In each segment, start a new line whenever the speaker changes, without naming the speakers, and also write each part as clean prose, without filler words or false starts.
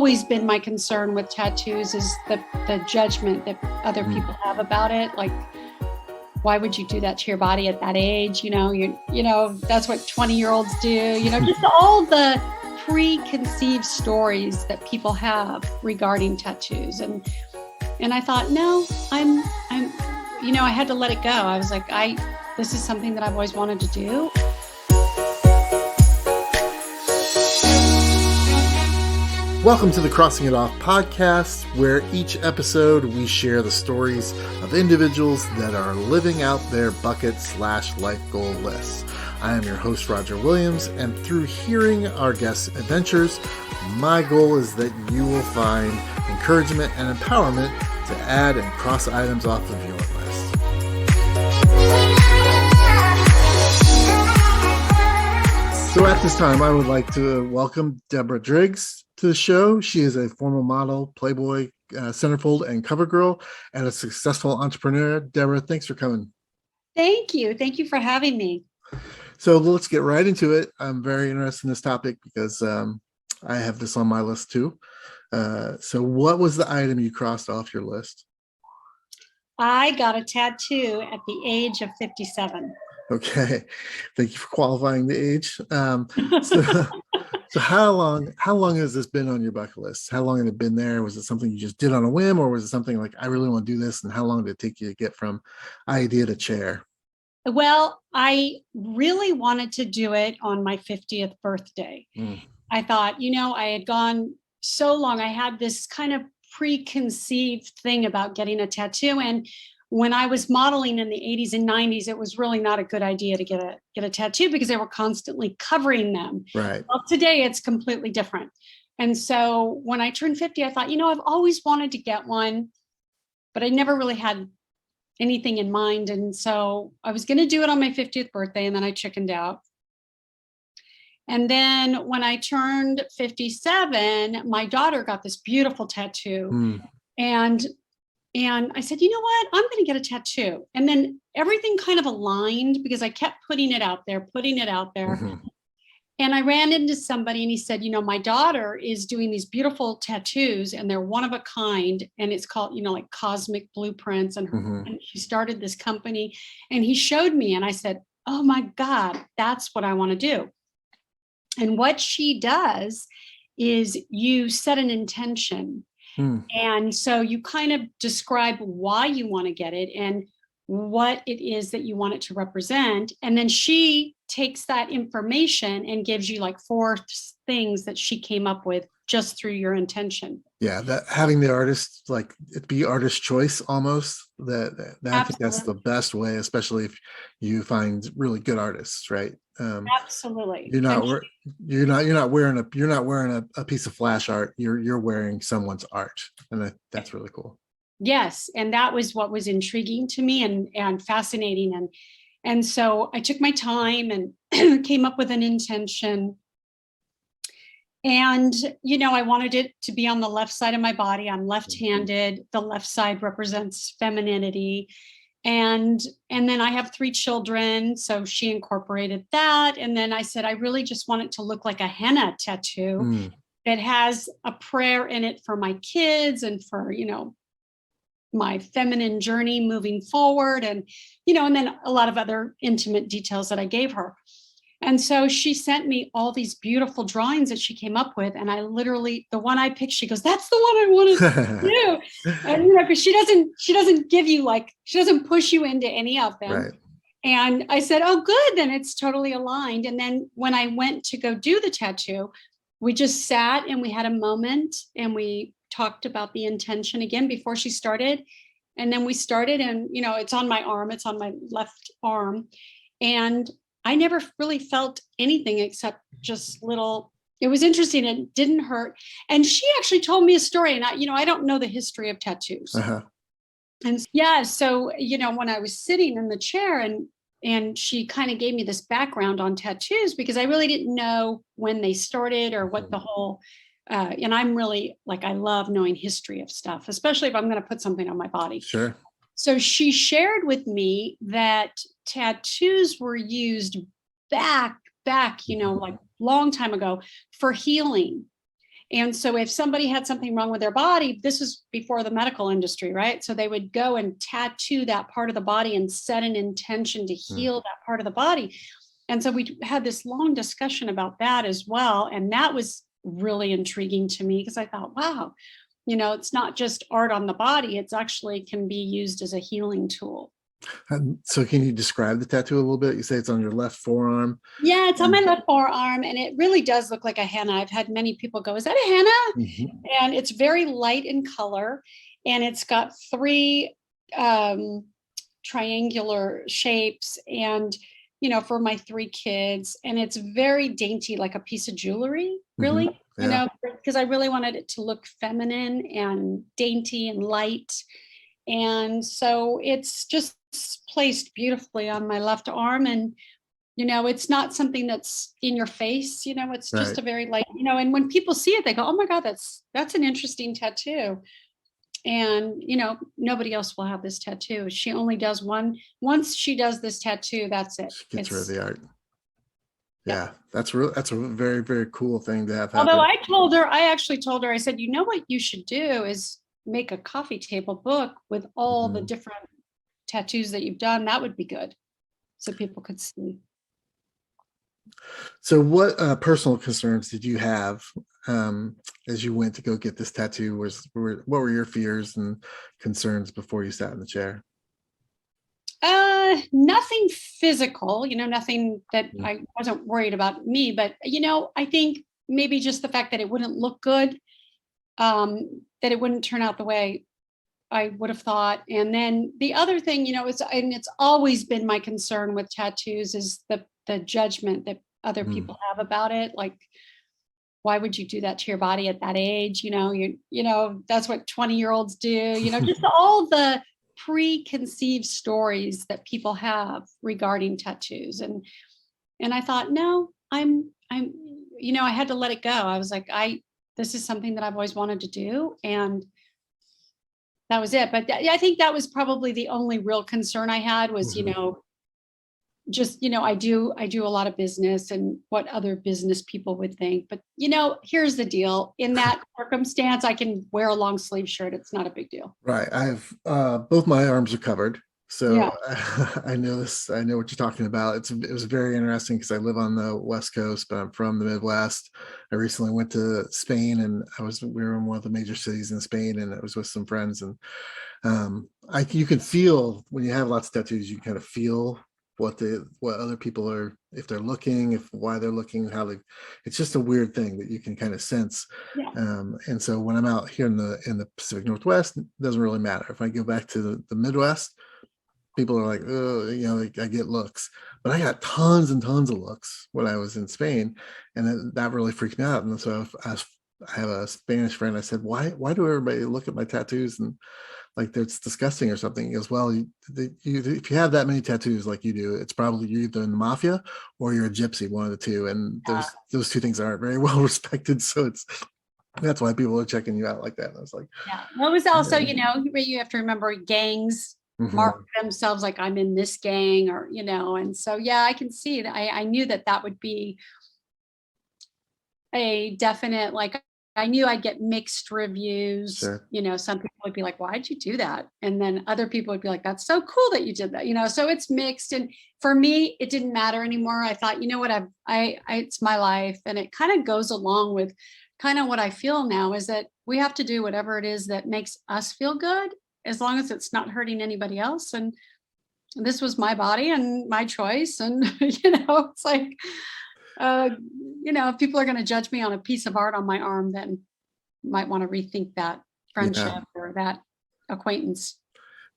always been my concern with tattoos is the judgment that other people have about it. Like, why would you do that to your body at that age? You know, that's what 20-year-olds do, just all the preconceived stories that people have regarding tattoos. And I thought, no, I had to let it go. I was like, this is something that I've always wanted to do.
Welcome to the Crossing It Off podcast, where each episode we share the stories of individuals that are living out their bucket/life goal lists. I am your host, Roger Williams, and through hearing our guests' adventures, my goal is that you will find encouragement and empowerment to add and cross items off of your list. So at this time, I would like to welcome Deborah Driggs to the show. She is a former model, Playboy, centerfold, and cover girl, and a successful entrepreneur. Deborah, thanks for coming.
Thank you. Thank you for having me.
So let's get right into it. I'm very interested in this topic because I have this on my list too. So what was the item you crossed off your list?
I got a tattoo at the age of 57.
Okay, thank you for qualifying the age. So how long has this been on your bucket list? How long had it been there? Was it something you just did on a whim, or was it something like, I really want to do this? And how long did it take you to get from idea to chair?
Well, I really wanted to do it on my 50th birthday. I thought, I had gone so long. I had this kind of preconceived thing about getting a tattoo. And when I was modeling in the 80s and 90s, it was really not a good idea to get a tattoo because they were constantly covering them.
Right.
Well, today it's completely different. And so when I turned 50, I thought, I've always wanted to get one, but I never really had anything in mind. And so I was going to do it on my 50th birthday, and then I chickened out. And then when I turned 57, my daughter got this beautiful tattoo. And I said, you know what, I'm going to get a tattoo. And then everything kind of aligned because I kept putting it out there. Mm-hmm. And I ran into somebody and he said, my daughter is doing these beautiful tattoos and they're one of a kind. And it's called, like Cosmic Blueprints. And, and she started this company, and he showed me, and I said, oh my God, that's what I want to do. And what she does is you set an intention. And so you kind of describe why you want to get it and what it is that you want it to represent. And then she takes that information and gives you like 4 things that she came up with just through your intention. Yeah,
that having the artist, like it be artist choice almost, that I think that's the best way, especially if you find really good artists, right?
Absolutely.
You're not wearing a piece of flash art. You're wearing someone's art, and that's really cool.
Yes, and that was what was intriguing to me and fascinating, and so I took my time and came up with an intention. And I wanted it to be on the left side of my body. I'm left-handed. The left side represents femininity. And then I have 3 children, so she incorporated that. And then I said, I really just want it to look like a henna tattoo that has a prayer in it for my kids and for, my feminine journey moving forward. And, and then a lot of other intimate details that I gave her. And so she sent me all these beautiful drawings that she came up with. And I literally, the one I picked, she goes, that's the one I wanted to do. And, because she doesn't give you she doesn't push you into any of them.
Right.
And I said, oh, good. Then it's totally aligned. And then when I went to go do the tattoo, we just sat and we had a moment and we talked about the intention again before she started. And then we started, and, it's on my arm. It's on my left arm. And I never really felt anything except just little, it was interesting. It didn't hurt. And she actually told me a story, and I don't know the history of tattoos.
Uh-huh.
And yeah, so, when I was sitting in the chair and she kind of gave me this background on tattoos, because I really didn't know when they started or what the whole, and I'm really I love knowing history of stuff, especially if I'm going to put something on my body.
Sure.
So she shared with me that tattoos were used back, long time ago for healing. And so if somebody had something wrong with their body, this was before the medical industry, right? So they would go and tattoo that part of the body and set an intention to heal that part of the body. And so we had this long discussion about that as well. And that was really intriguing to me because I thought, wow, it's not just art on the body, it's actually can be used as a healing tool.
So can you describe the tattoo a little bit? You say it's on your left forearm.
Yeah, it's on my left forearm, and it really does look like a henna. I've had many people go, is that a henna?
Mm-hmm.
And it's very light in color, and it's got 3 triangular shapes, and for my 3 kids, and it's very dainty, like a piece of jewelry, really.
Yeah.
Because I really wanted it to look feminine and dainty and light. And so it's just placed beautifully on my left arm. And, it's not something that's in your face, it's just a very light, and when people see it, they go, oh my God, that's an interesting tattoo. And, nobody else will have this tattoo. She only does one. Once she does this tattoo, that's it.
She gets rid of the art. Yeah, that's a very, very cool thing to have happen.
Although I actually told her, I said, what you should do is make a coffee table book with all the different tattoos that you've done. That would be good. So people could see.
So what personal concerns did you have as you went to go get this tattoo? What were your fears and concerns before you sat in the chair?
Nothing physical, nothing that I wasn't worried about me, but, I think maybe just the fact that it wouldn't look good, that it wouldn't turn out the way I would have thought. And then the other thing, it's always been my concern with tattoos is the judgment that other people have about it. Like, why would you do that to your body at that age? That's what 20-year-olds do, just all the preconceived stories that people have regarding tattoos. And I thought, no, I had to let it go. I was like, this is something that I've always wanted to do. And that was it. But I think that was probably the only real concern I had was, just, I do a lot of business and what other business people would think. But, here's the deal. In that circumstance, I can wear a long sleeve shirt. It's not a big deal.
Right. I have both my arms are covered. So
Yeah.
I know this. I know what you're talking about. It was very interesting because I live on the West Coast, but I'm from the Midwest. I recently went to Spain, and we were in one of the major cities in Spain, and I was with some friends, and you can feel when you have lots of tattoos, you kind of feel what other people are, if they're looking, why they're looking, it's just a weird thing that you can kind of sense.
Yeah.
And so when I'm out here in the Pacific Northwest, it doesn't really matter. If I go back to the Midwest, people are like, oh, I get looks, but I got tons and tons of looks when I was in Spain, and that really freaked me out. And so I have a Spanish friend. I said, why do everybody look at my tattoos and like it's disgusting or something? He goes, well, if you have that many tattoos like you do, it's probably you're either in the mafia or you're a gypsy, one of the two. And those two things aren't very well respected. So that's why people are checking you out like that. And I was like,
yeah. Well, it was also, you have to remember gangs mark themselves like I'm in this gang or, and so, yeah, I can see that. I knew that would be a definite, like, I knew I'd get mixed reviews.
Sure.
Some people would be like, why'd you do that? And then other people would be like, that's so cool that you did that, so it's mixed. And for me, it didn't matter anymore. I thought, what, it's my life. And it kind of goes along with kind of what I feel now is that we have to do whatever it is that makes us feel good, as long as it's not hurting anybody else. And this was my body and my choice. And, it's like, if people are going to judge me on a piece of art on my arm, then might want to rethink that friendship or that acquaintance.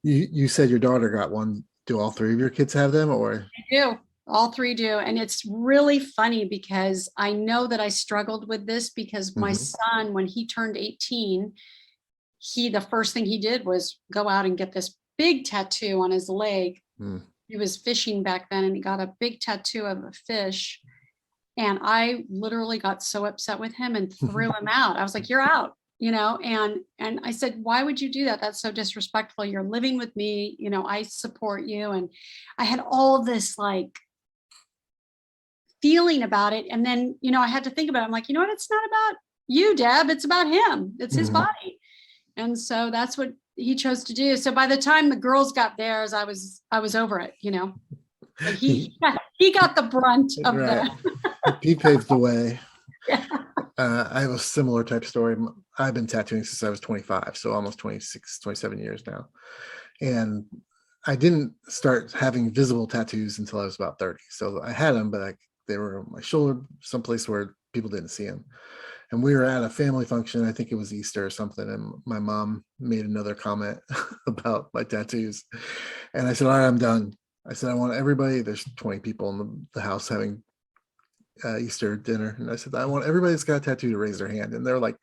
You said your daughter got one. Do all 3 of your kids have them, or?
They do. All 3 do. And it's really funny because I know that I struggled with this because my son, when he turned 18, the first thing he did was go out and get this big tattoo on his leg. He was fishing back then, and he got a big tattoo of a fish. And I literally got so upset with him and threw him out. I was like, you're out, and I said, why would you do that? That's so disrespectful. You're living with me. I support you. And I had all this like feeling about it. And then, I had to think about it. I'm like, you know what? It's not about you, Deb. It's about him. It's his
Mhm.
body. And so that's what he chose to do. So by the time the girls got theirs, I was over it, But he got the brunt of
Right.
the.
He paved the way.
Yeah.
I have a similar type story. I've been tattooing since I was 25, so almost 26, 27 years now. And I didn't start having visible tattoos until I was about 30. So I had them, but they were on my shoulder, someplace where people didn't see them. And we were at a family function. I think it was Easter or something. And my mom made another comment about my tattoos. And I said, all right, I'm done. I said, I want everybody, there's 20 people in the house having Easter dinner. And I said, I want everybody that's got a tattoo to raise their hand. And there were like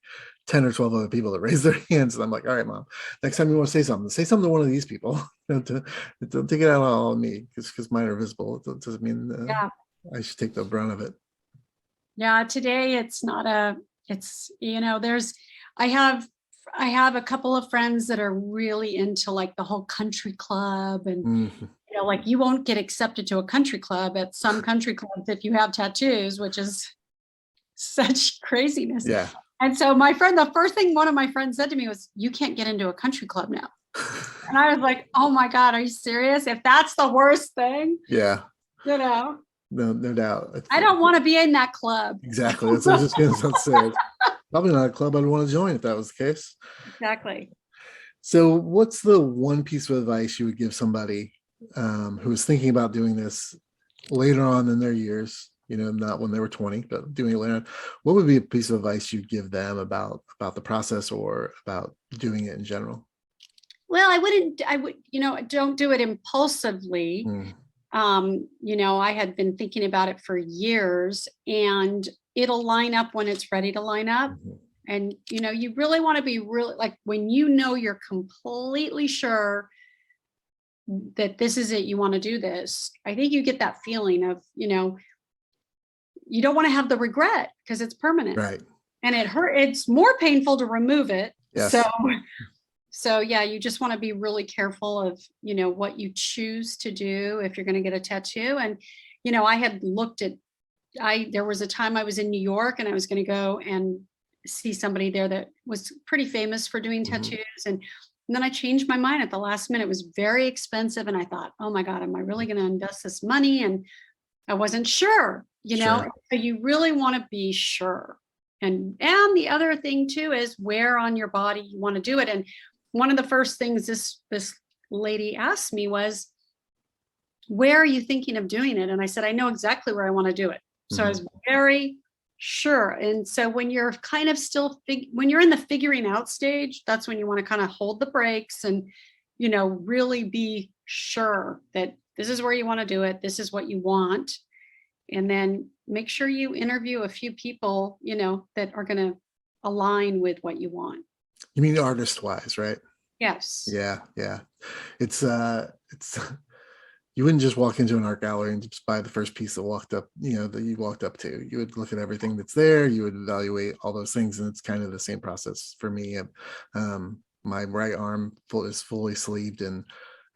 10 or 12 other people that raised their hands. And I'm like, all right, Mom, next time you want to say something to one of these people. Don't take it out on all of me because mine are visible. It doesn't mean
Yeah.
I should take the brunt of it.
Yeah. Today it's not I have a couple of friends that are really into like the whole country club and
Mhm.
like you won't get accepted to a country club at some country clubs if you have tattoos, which is such craziness.
Yeah.
And so the first thing one of my friends said to me was, you can't get into a country club now. And I was like, oh my God, are you serious? If that's the worst thing,
Yeah.
no
doubt.
I don't want to be in that club.
Exactly. That's what I was just going to say. Probably not a club I'd want to join if that was the case.
Exactly.
So what's the one piece of advice you would give somebody who is thinking about doing this later on in their years, not when they were 20, but doing it later on? What would be a piece of advice you'd give them about the process or about doing it in general?
Well, I would, don't do it impulsively. I had been thinking about it for years and it'll line up when it's ready to line up.
Mhm.
And, you really want to be really like when you're completely sure that this is it, you want to do this. I think you get that feeling of, you don't want to have the regret because it's permanent.
Right.
And it's more painful to remove it.
Yes.
So yeah, you just want to be really careful of, what you choose to do if you're going to get a tattoo. And, I had looked at, there was a time I was in New York and I was going to go and see somebody there that was pretty famous for doing tattoos. And then I changed my mind at the last minute. It was very expensive. And I thought, oh my God, am I really going to invest this money? And I wasn't sure,
Sure.
So you really want to be sure. And the other thing too is where on your body you want to do it. And one of the first things this lady asked me was, where are you thinking of doing it? And I said, I know exactly where I want to do it. So I was very sure. And so when you're kind of still, when you're in the figuring out stage, that's when you want to kind of hold the brakes and, really be sure that this is where you want to do it. This is what you want. And then make sure you interview a few people, that are going to align with what you want.
You mean artist wise, right?
Yes.
Yeah. It's you wouldn't just walk into an art gallery and just buy the first piece that you walked up to. You would look at everything that's there. You would evaluate all those things. And it's kind of the same process for me. My right arm is fully sleeved. And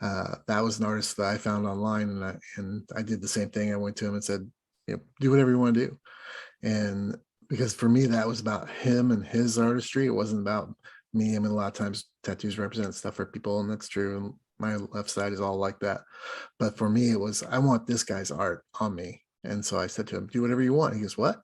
that was an artist that I found online. And I did the same thing. I went to him and said, do whatever you want to do. And because for me, that was about him and his artistry. It wasn't about me. I mean, a lot of times tattoos represent stuff for people, and that's true. And my left side is all like that. But for me, it was, I want this guy's art on me. And so I said to him, do whatever you want. He goes, what?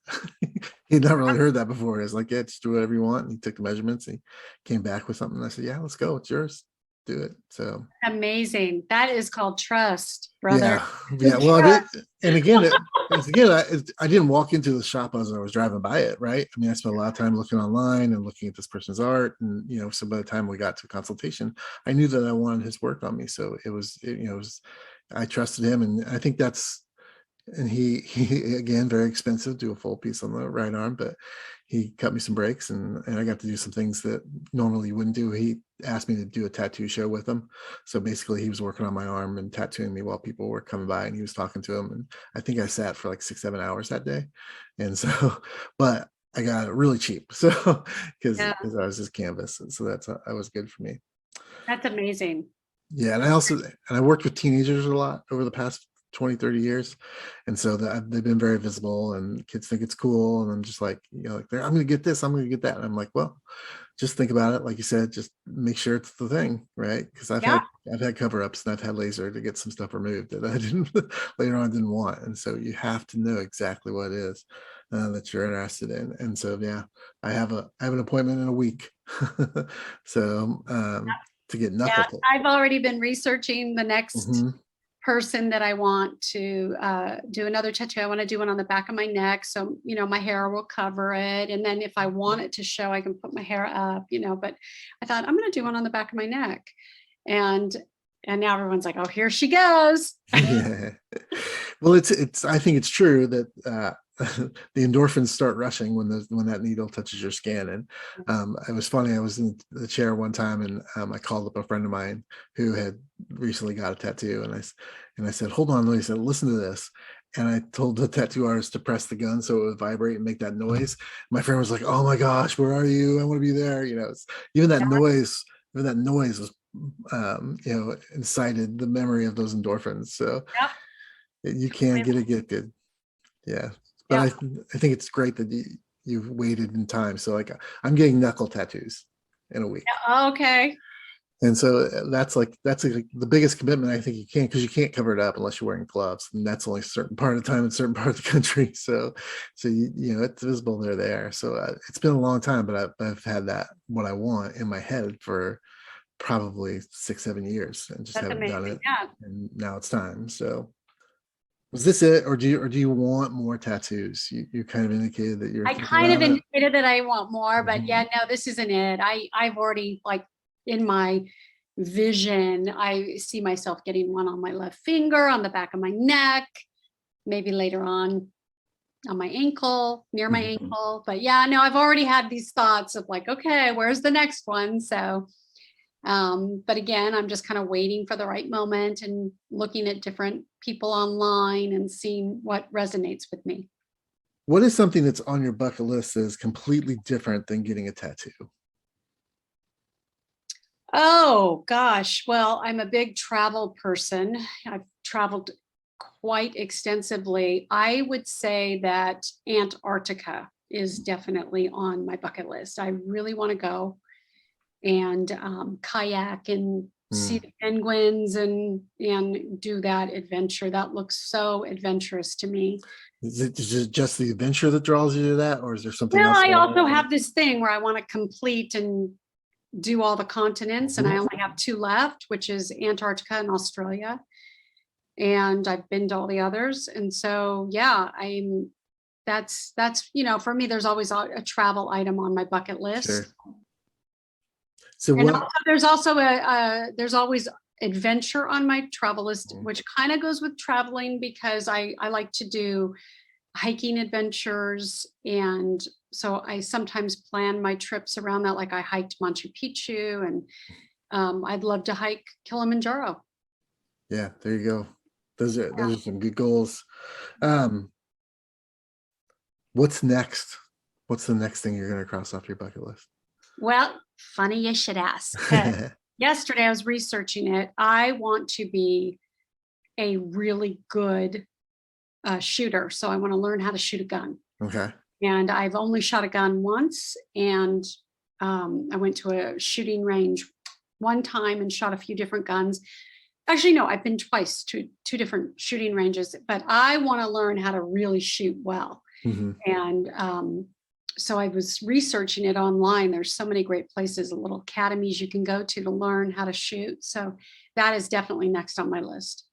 He'd not really heard that before. He was like, yeah, just do whatever you want. And he took the measurements. He came back with something. I said, yeah, let's go. It's yours. Do it. So
amazing. That is called trust, brother.
Yeah. Well, and again, I didn't walk into the shop as I was driving by it, right? I mean, I spent a lot of time looking online and looking at this person's art, and so by the time we got to consultation, I knew that I wanted his work on me. So it was I trusted him, and I think that's. And he again, very expensive, do a full piece on the right arm, but he cut me some breaks, and I got to do some things that normally you wouldn't do. He asked me to do a tattoo show with him. So basically he was working on my arm and tattooing me while people were coming by, and he was talking to him. And I think I sat for like 6-7 hours that day. And so, but I got it really cheap. So, because I was his canvas. And so that was good for me.
That's amazing.
Yeah. And I worked with teenagers a lot over the past 20, 30 years. And so they've been very visible, and kids think it's cool. And I'm just like, like, I'm going to get this, I'm going to get that. And I'm like, well, just think about it. Like you said, just make sure it's the thing, right? Because I've had cover-ups, and I've had laser to get some stuff removed that I didn't later on didn't want. And so you have to know exactly what it is that you're interested in. And so I have an appointment in a week. So to get knuckle.
I've already been researching the next person that I want to do another tattoo. I want to do one on the back of my neck, so my hair will cover it, and then if I want it to show, I can put my hair up, but I thought I'm going to do one on the back of my neck, and now everyone's like, oh, here she goes.
Yeah. Well, it's I think it's true that the endorphins start rushing when that needle touches your skin. And it was funny, I was in the chair one time, and I called up a friend of mine who had recently got a tattoo, and I said, hold on. He said, listen to this. And I told the tattoo artist to press the gun so it would vibrate and make that noise. My friend was like, oh my gosh, where are you? I want to be there. Even that noise was incited the memory of those endorphins. So you can get good. Yeah. But I think it's great that you've waited in time. So like, I'm getting knuckle tattoos in a week.
Okay.
And so that's like the biggest commitment I think you can, because you can't cover it up unless you're wearing gloves, and that's only a certain part of the time in certain part of the country. So it's visible they're there. So it's been a long time, but I've had what I want in my head for probably 6-7 years, and just haven't done it. Yeah. And now it's time. So was this it, or do you want more tattoos? You kind of indicated that you're.
I kind of indicated that I want more, but no, this isn't it. I've already, like, in my vision, I see myself getting one on my left finger, on the back of my neck, maybe later on my ankle, near my ankle. But I've already had these thoughts of like, okay, where's the next one? So but again, I'm just kind of waiting for the right moment and looking at different people online and seeing what resonates with me.
What is something that's on your bucket list that is completely different than getting a tattoo?
Oh gosh, well, I'm a big travel person. I've traveled quite extensively. I would say that Antarctica is definitely on my bucket list. I really want to go and kayak and see the penguins and do that adventure. That looks so adventurous to me.
Is it just the adventure that draws you to that, or is there something else?
I also have this thing where I want to complete and do all the continents, and I only have 2 left, which is Antarctica and Australia. And I've been to all the others. And so, that's, for me, there's always a travel item on my bucket list. Sure. So there's also there's always adventure on my travel list, which kind of goes with traveling, because I like to do hiking adventures. And so I sometimes plan my trips around that. Like I hiked Machu Picchu, and I'd love to hike Kilimanjaro.
Yeah, there you go. Those are some good goals. What's next? What's the next thing you're going to cross off your bucket list?
Well, funny you should ask. Yesterday I was researching it. I want to be a really good shooter. So I want to learn how to shoot a gun. Okay. And I've only shot a gun once. And I went to a shooting range one time and shot a few different guns. Actually, no, I've been twice to 2 different shooting ranges, but I want to learn how to really shoot well. And so I was researching it online. There's so many great places, little academies you can go to learn how to shoot. So that is definitely next on my list.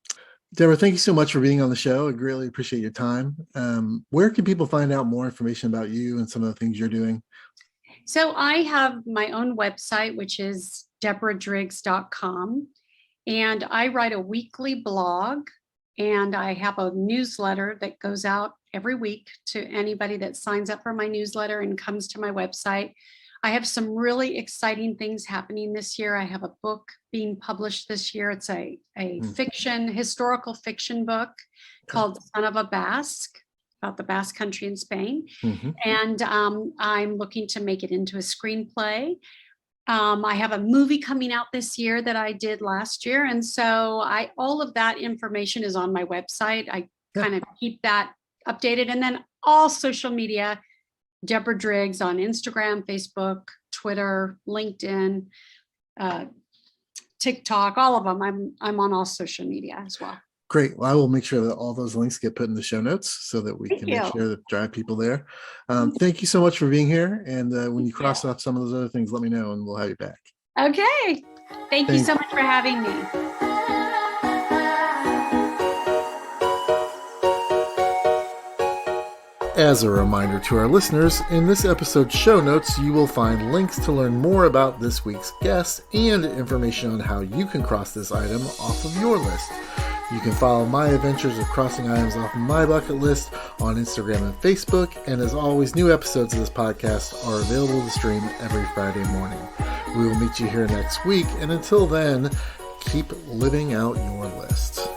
Deborah, thank you so much for being on the show. I really appreciate your time. Where can people find out more information about you and some of the things you're doing?
So I have my own website, which is deborahdraggs.com. And I write a weekly blog, and I have a newsletter that goes out every week to anybody that signs up for my newsletter and comes to my website. I have some really exciting things happening this year. I have a book being published this year. It's a historical fiction book called Son of a Basque, about the Basque country in Spain. And I'm looking to make it into a screenplay. I have a movie coming out this year that I did last year. And so all of that information is on my website. I kind of keep that updated. And then all social media, Deborah Driggs on Instagram, Facebook, Twitter, LinkedIn, TikTok, all of them. I'm on all social media as well.
Great. Well, I will make sure that all those links get put in the show notes so that we can make sure to drive people there. Thank you so much for being here. And when you cross off some of those other things, let me know and we'll have you back.
Okay. Thank you so much for having me.
As a reminder to our listeners, in this episode's show notes, you will find links to learn more about this week's guest and information on how you can cross this item off of your list. You can follow my adventures of crossing items off my bucket list on Instagram and Facebook. And as always, new episodes of this podcast are available to stream every Friday morning. We will meet you here next week. And until then, keep living out your list.